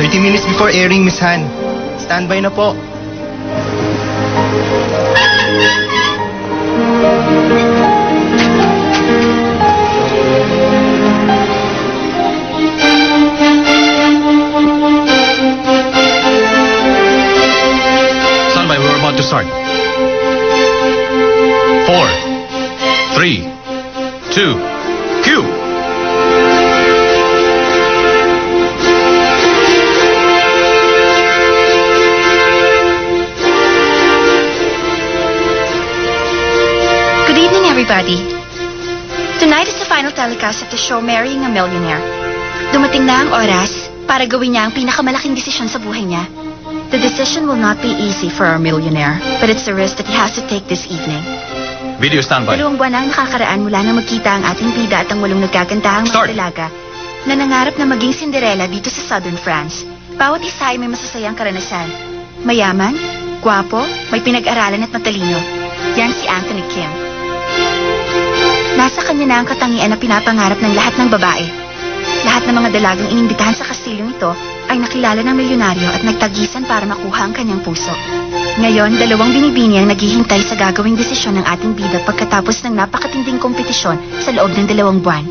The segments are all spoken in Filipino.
30 minutes before airing, Miss Han. Standby na po. Standby, we're about to start. 4, 3, 2, cue! Good evening, everybody. Tonight is the final telecast of the show Marrying a Millionaire. Dumating na ang oras para gawin niya ang pinakamalaking desisyon sa buhay niya. The decision will not be easy for our millionaire, but it's a risk that he has to take this evening. Video standby. 2 buwan na ang nakakaraan mula nang magkita ang ating bida at ang 8 nagkagandahang mga dalaga na nangarap na maging Cinderella dito sa Southern France. Bawat isa ay may masasayang karanasan. Mayaman, gwapo, may pinag-aralan at matalino. Yan si Anthony Kim. Nasa kanya na ang katangian na pinapangarap ng lahat ng babae. Lahat ng mga dalagang inimbitahan sa kastilyong ito ay nakilala ng milyonaryo at nagtagisan para makuha ang kanyang puso. Ngayon, 2 binibini ang naghihintay sa gagawing desisyon ng ating bida pagkatapos ng napakatinding kompetisyon sa loob ng 2 buwan.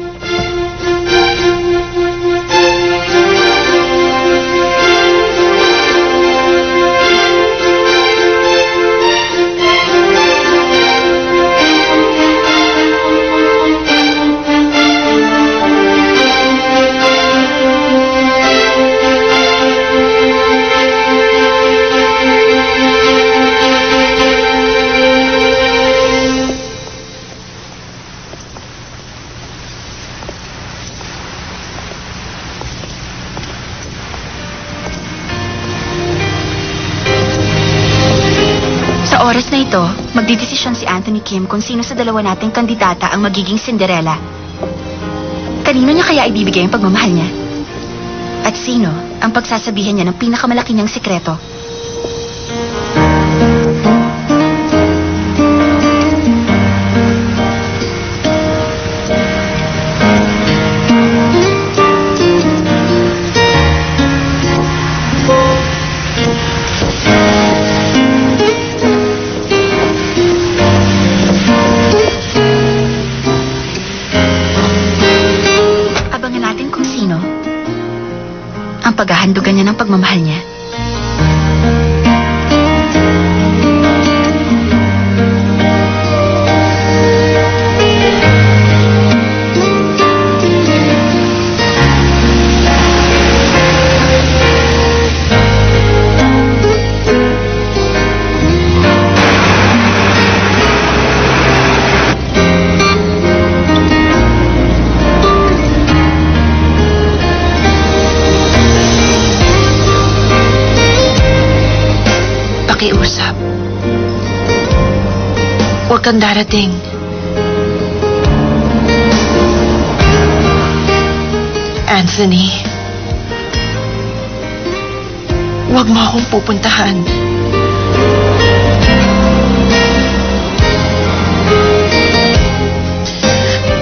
Sa oras na ito, magdidesisyon si Anthony Kim kung sino sa 2 nating kandidata ang magiging Cinderella. Kanino niya kaya ibibigay ang pagmamahal niya? At sino ang pagsasabihan niya ng pinakamalaki niyang sikreto? Paghahandugan niya ng pagmamahal niya. Pakiusap. Huwag kang darating. Anthony, huwag mo akong pupuntahan.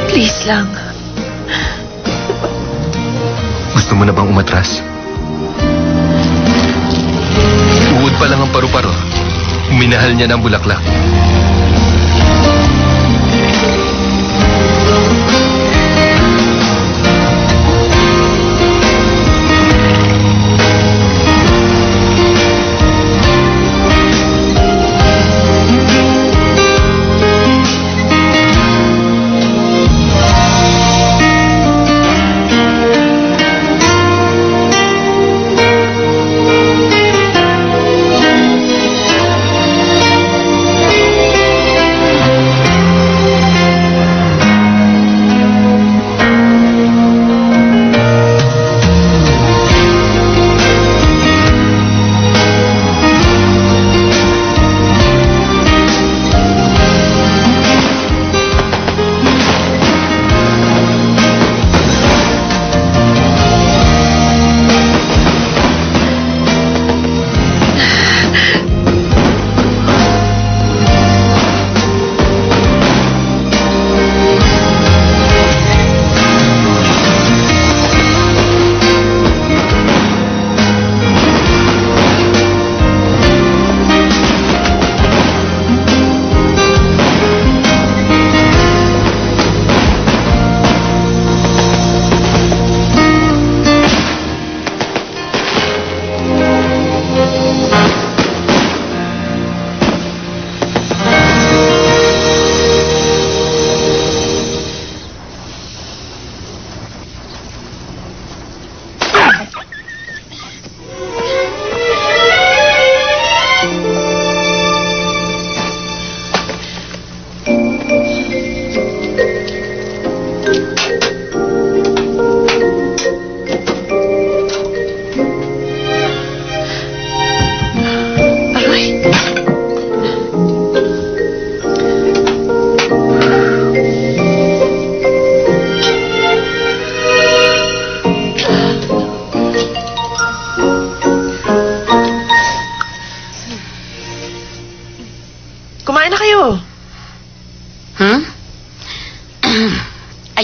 Please lang. Gusto mo na bang umatras? Uod pa lang ang paru-paro. Minahal niya ng bulaklak.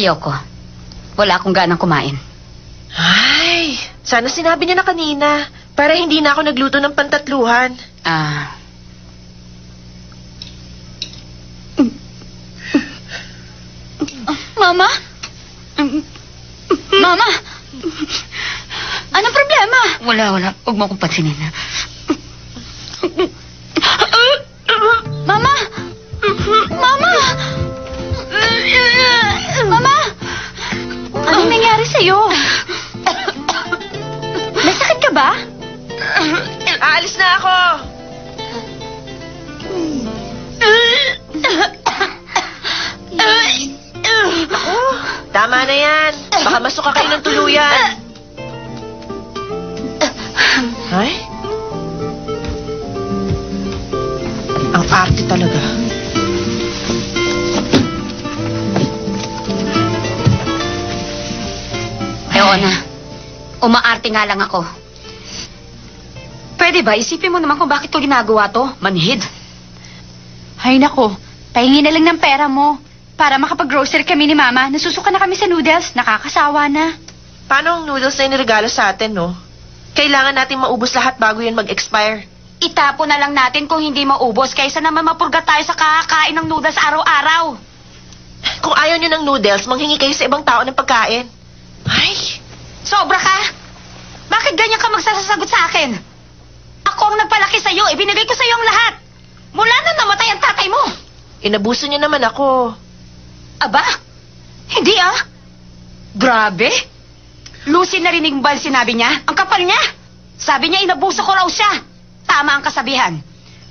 Ayoko. Wala akong ganang kumain. Ay, sana sinabi niya na kanina para hindi na ako nagluto ng pantatluhan. Mama? Mama? Anong problema? Wala. Huwag mo akong pansinin. Mama? Mama? Mama? Anong nangyari sa'yo? May sakit ka ba? Aalis na ako! Ako, tama na yan. Baka masuka kayo ng tuluyan. Ay? Ang arte talaga. Oo na. Umaarte nga lang ako. Pwede ba? Isipin mo naman kung bakit ko ginagawa to. Manhid. Ay nako, pahingi na lang ng pera mo. Para makapag-grocery kami ni Mama. Nasusuka na kami sa noodles. Nakakasawa na. Paano ang noodles na inirigalo sa atin, no? Kailangan natin maubos lahat bago yun mag-expire. Itapon na lang natin kung hindi maubos kaysa naman mapurga tayo sa kakakain ng noodles araw-araw. Kung ayaw nyo ng noodles, manghingi kayo sa ibang tao ng pagkain. Ay, Sobra ka? Bakit ganyan ka magsasagot sa akin? Ako ang nagpalaki sa'yo. Ibinigay ko sa'yo ang lahat. Mula na namatay ang tatay mo. inabuso niyo naman ako. Aba? Hindi ah. Grabe. Lucy, narinig mo ba ang sinabi niya? Ang kapal niya. Sabi niya inabuso ko raw siya. Tama ang kasabihan.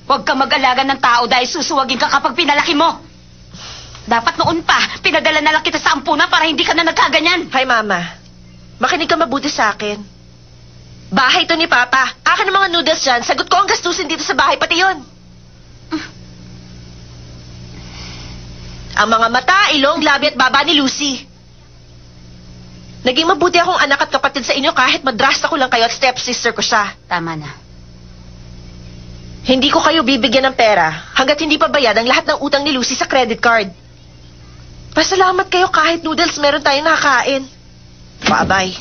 Huwag kang mag-alaga ng tao dahil susuwagin ka kapag pinalaki mo. Dapat noon pa, pinadala na lang kita sa ampunan para hindi ka na nagkaganyan. Hi, Mama. Makinig ka mabuti sa akin. Bahay to ni Papa. Akin ang mga noodles dyan. Sagot ko ang gastusin dito sa bahay, pati yun. Ang mga mata, ilong, labi at baba ni Lucy. Naging mabuti akong anak at kapatid sa inyo kahit madrasta ko lang kayo at stepsister ko siya. Tama na. Hindi ko kayo bibigyan ng pera hanggat hindi pa bayad ang lahat ng utang ni Lucy sa credit card. Pasalamat kayo kahit noodles meron tayong nakakain. Bye-bye.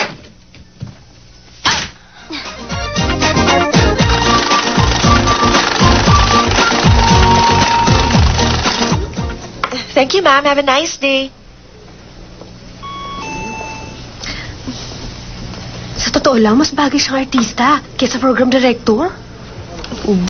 Thank you, ma'am. Have a nice day. Sa totoo lang, mas bagay siyang artista kaysa program director.